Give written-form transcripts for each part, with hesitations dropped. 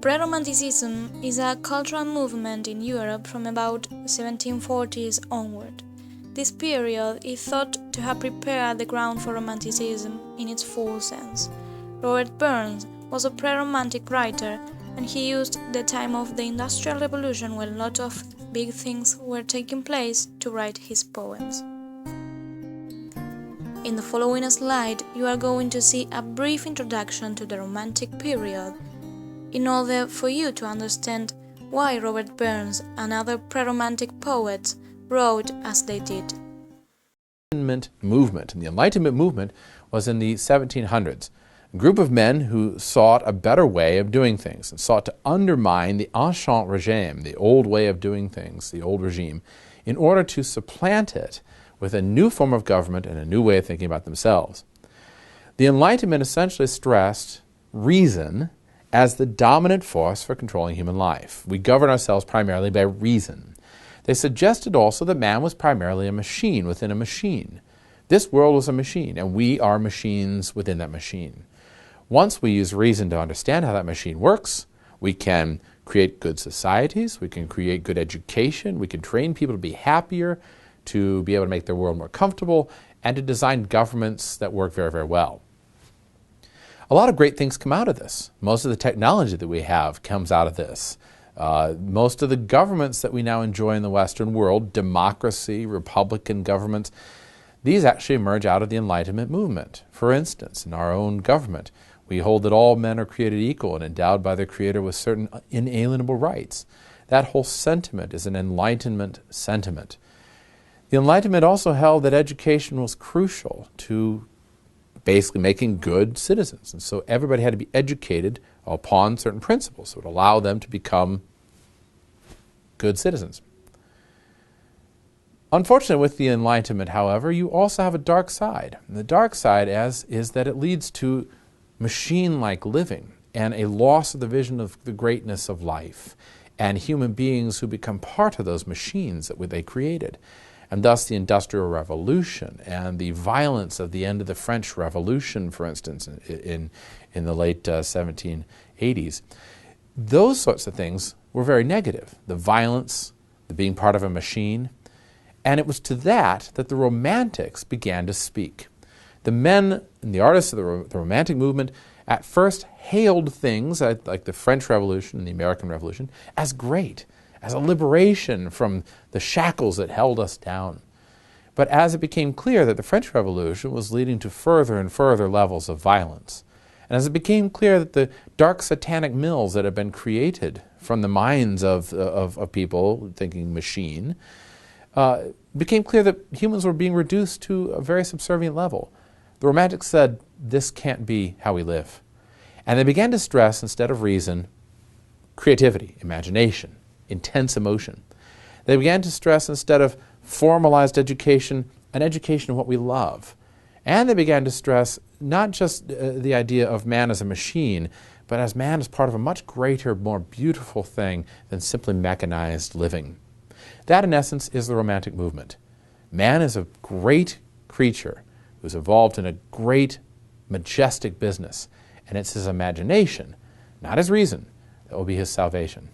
Pre-Romanticism is a cultural movement in Europe from about 1740s onward. This period is thought to have prepared the ground for Romanticism in its full sense. Robert Burns was a pre-Romantic writer, and he used the time of the Industrial Revolution when a lot of big things were taking place to write his poems. In the following slide, you are going to see a brief introduction to the Romantic period, in order for you to understand why Robert Burns and other pre-Romantic poets wrote as they did. The Enlightenment movement was in the 1700s. A group of men who sought a better way of doing things and sought to undermine the ancien régime, the old way of doing things, the old regime, in order to supplant it with a new form of government and a new way of thinking about themselves. The Enlightenment essentially stressed reason as the dominant force for controlling human life. We govern ourselves primarily by reason. They suggested also that man was primarily a machine within a machine. This world was a machine, and we are machines within that machine. Once we use reason to understand how that machine works, we can create good societies, we can create good education, we can train people to be happier, to be able to make their world more comfortable, and to design governments that work very, very well. A lot of great things come out of this. Most of the technology that we have comes out of this. Most of the governments that we now enjoy in the Western world, democracy, republican governments, these actually emerge out of the Enlightenment movement. For instance, in our own government, we hold that all men are created equal and endowed by their Creator with certain inalienable rights. That whole sentiment is an Enlightenment sentiment. The Enlightenment also held that education was crucial to basically making good citizens. And so everybody had to be educated upon certain principles that would allow them to become good citizens. Unfortunately, with the Enlightenment, however, you also have a dark side. And the dark side is that it leads to machine-like living and a loss of the vision of the greatness of life and human beings who become part of those machines that they created. And thus the Industrial Revolution and the violence of the end of the French Revolution, for instance, in the late 1780s, those sorts of things were very negative. The violence, the being part of a machine, and it was to that the Romantics began to speak. The men and the artists of the Romantic movement at first hailed things like the French Revolution and the American Revolution as great, as a liberation from the shackles that held us down. But as it became clear that the French Revolution was leading to further and further levels of violence, and as it became clear that the dark satanic mills that had been created from the minds of people thinking machine, became clear that humans were being reduced to a very subservient level. The Romantics said, this can't be how we live. And they began to stress, instead of reason, creativity, imagination, intense emotion. They began to stress, instead of formalized education, an education of what we love. And they began to stress not just the idea of man as a machine, but as man as part of a much greater, more beautiful thing than simply mechanized living. That, in essence, is the Romantic movement. Man is a great creature who's evolved in a great, majestic business, and it's his imagination, not his reason, that will be his salvation.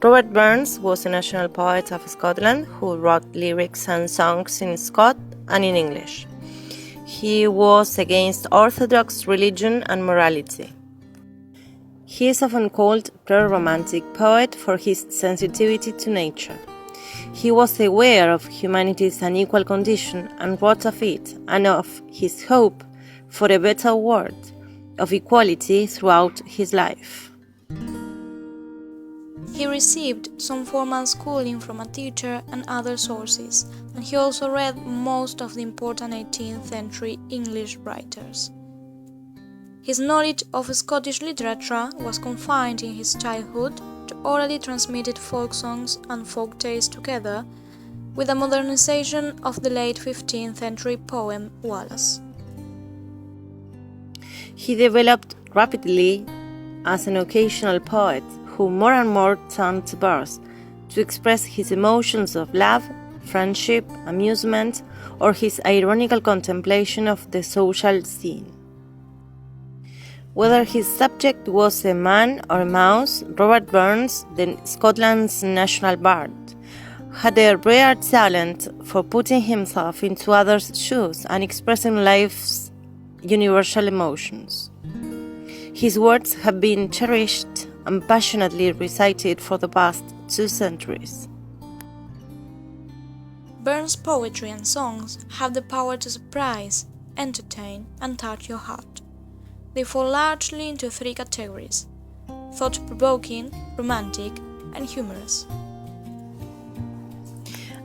Robert Burns was a national poet of Scotland who wrote lyrics and songs in Scots and in English. He was against orthodox religion and morality. He is often called pre-Romantic poet for his sensitivity to nature. He was aware of humanity's unequal condition and wrote of it and of his hope for a better world, of equality throughout his life. He received some formal schooling from a teacher and other sources, and he also read most of the important 18th century English writers. His knowledge of Scottish literature was confined in his childhood to orally transmitted folk songs and folk tales together with the modernization of the late 15th century poem Wallace. He developed rapidly as an occasional poet who more and more turned to verse to express his emotions of love, friendship, amusement, or his ironical contemplation of the social scene. Whether his subject was a man or a mouse, Robert Burns, Scotland's national bard, had a rare talent for putting himself into others' shoes and expressing life's universal emotions. His words have been cherished and passionately recited for the past 2 centuries. Burns' poetry and songs have the power to surprise, entertain, and touch your heart. They fall largely into 3 categories: thought-provoking, romantic, and humorous.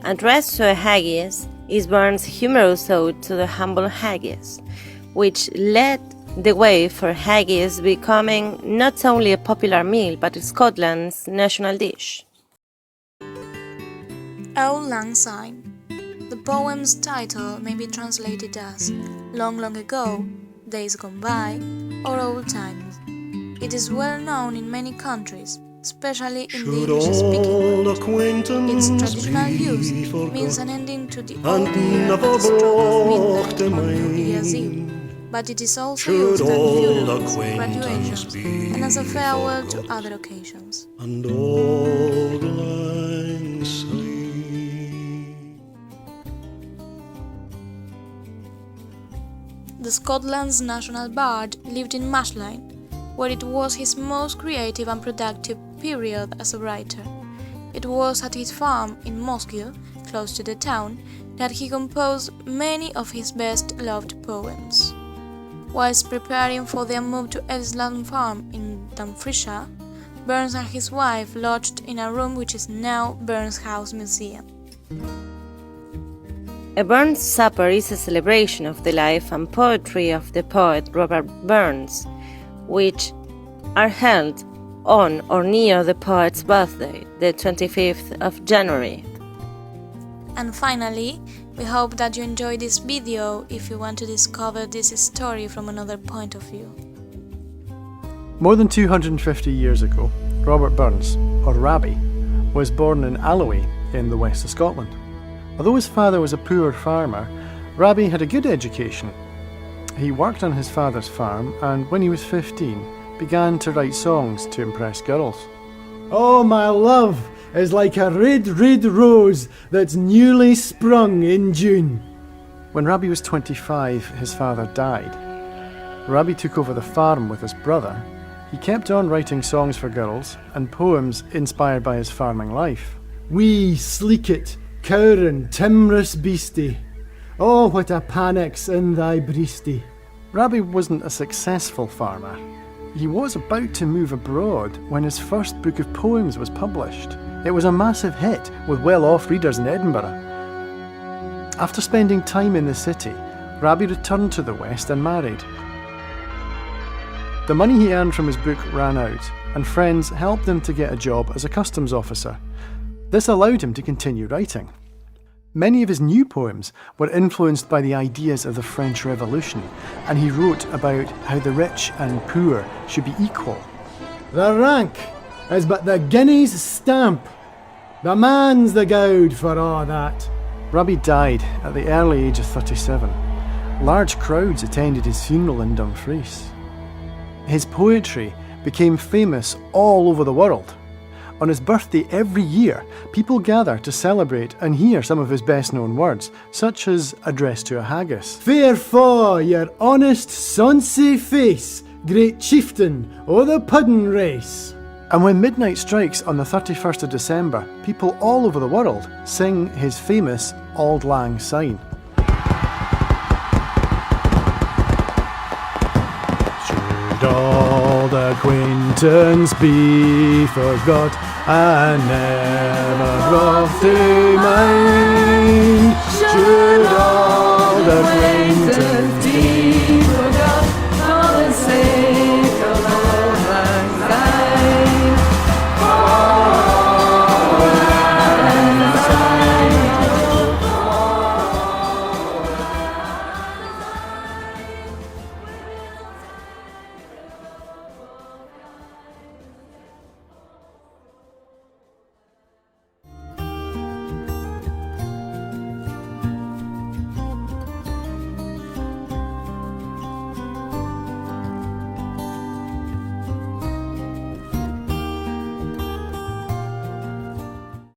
Addressed to a haggis is Burns' humorous ode to the humble haggis, which led the way for haggis becoming not only a popular meal but Scotland's national dish. Auld Lang Syne. The poem's title may be translated as Long, Long Ago, Days Gone By, or Old Times. It is well known in many countries, especially in the English-speaking world. Its traditional use means an ending to the old year at the stroke of midnight on New Year's Eve, but it is also used at funerals, graduations, and as a farewell to other occasions. And Auld Lang Syne. The Scotland's national bard lived in Mashline, where it was his most creative and productive period as a writer. It was at his farm in Mossgiel, close to the town, that he composed many of his best-loved poems. Whilst preparing for their move to Edsland Farm in Dumfriesshire, Burns and his wife lodged in a room which is now Burns House Museum. A Burns Supper is a celebration of the life and poetry of the poet Robert Burns, which are held on or near the poet's birthday, the 25th of January. And finally, we hope that you enjoyed this video if you want to discover this story from another point of view. More than 250 years ago, Robert Burns, or Rabbie, was born in Alloway in the west of Scotland. Although his father was a poor farmer, Rabbie had a good education. He worked on his father's farm and when he was 15, began to write songs to impress girls. Oh, my love is like a red, red rose that's newly sprung in June. When Rabbie was 25, his father died. Rabbie took over the farm with his brother. He kept on writing songs for girls and poems inspired by his farming life. Wee sleekit, cowrin, timorous beastie. Oh, what a panic's in thy breastie. Rabbie wasn't a successful farmer. He was about to move abroad when his first book of poems was published. It was a massive hit with well-off readers in Edinburgh. After spending time in the city, Rabbie returned to the West and married. The money he earned from his book ran out, and friends helped him to get a job as a customs officer. This allowed him to continue writing. Many of his new poems were influenced by the ideas of the French Revolution, and he wrote about how the rich and poor should be equal. The rank is but the guinea's stamp. The man's the gowd for all that. Rabbie died at the early age of 37. Large crowds attended his funeral in Dumfries. His poetry became famous all over the world. On his birthday every year, people gather to celebrate and hear some of his best-known words, such as Address to a Haggis. Fair fa your honest sonsy face, great chieftain o' the puddin' race. And when midnight strikes on the 31st of December, people all over the world sing his famous Auld Lang Syne. Should old acquaintance be forgot and never brought to mind? Should old acquaintance